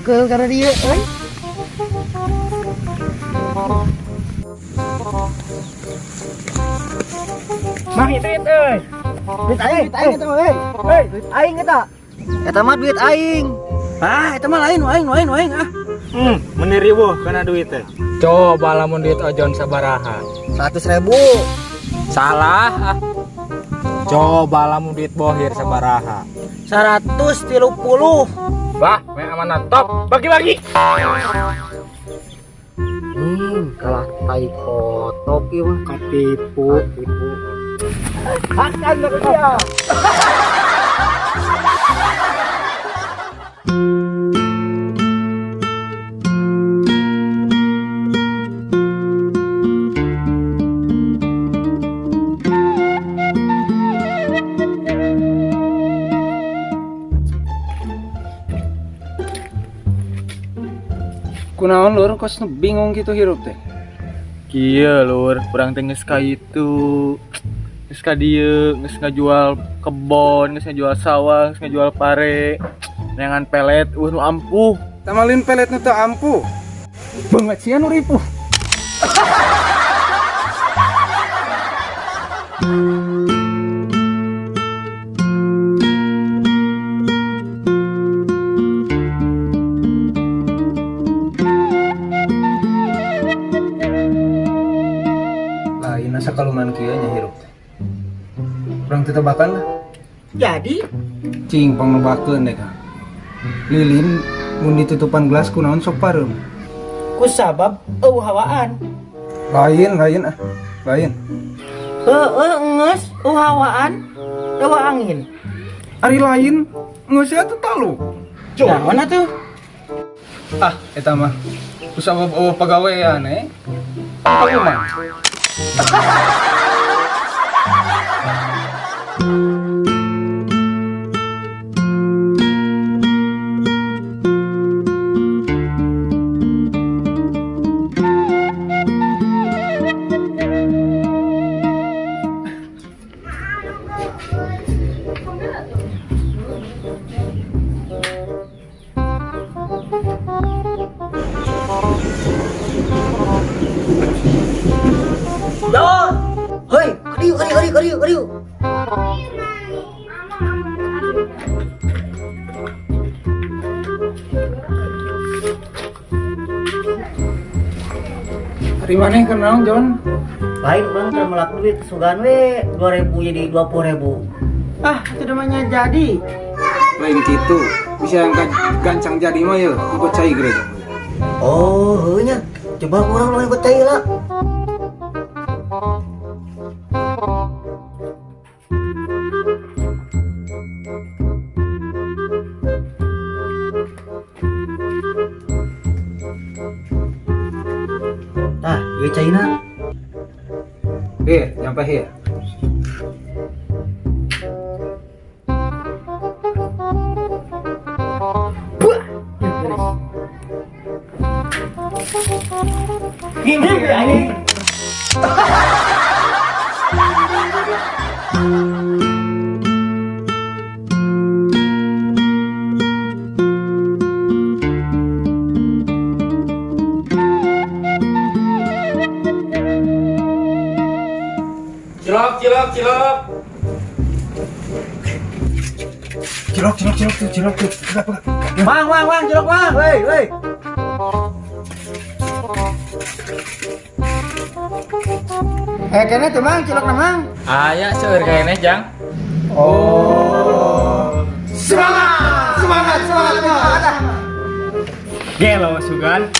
pegel karena dia, Mah itu Duit aing eta mah, duit aing eta. Eta mah duit aing. Ah, itu mah lain waing ah. Meniribu karena duit teh. Coba lamun duit ojon sabaraha. 100.000. Salah ah. Coba lamun duit bohir sabaraha. 130. Bah, main amanah top. Bagi-bagi. Kalah tai kotok ieu mah Katipu. Akan dia. Kunaon lur kos bingung gitu hirup teh. Kieu lur, urang teh geus ka itu. Geus ka dieu, geus ngajual kebon, geus ngajual sawah, geus ngajual pare. Neangan pelet, nu ampuh. Tamalin pelet nu teu ampuh. Banget sia nu ripuh. Lain asa kaluman kieu nya hirup teh. Urang teu tebakan lah. Jadi Cing pangnebakeun deh Kang. Lilin mun ditutupan gelas kunaon sok pareum. kusabab hawaan. Lain ah. Lain. Nges hawaan. Dawa angin. Ari lain geus sia teu talu. Nah, mana tuh? Ah, eta mah kusabab pagawean Apa mah? Ya. Hei, kadiu. Hari mana yang kenal John? Lain urang teh melak duit sugan we 2.000 jadi 20.000. Ah, itu namanya jadi. Lain gitu. Bisa yang gancang jadi mah ya, ikut cai gereja. Oh, heunya. Coba urang nu ikut cai lah. Tah, ieu caina. Nyampe here. Ini anjing. Cilok tuh. Mang, cilok mang. Wei. Kayaknya tuh mang, cilok mang. Aya seueur kayaknya Jang. Oh. Semangat. Gelo sugan.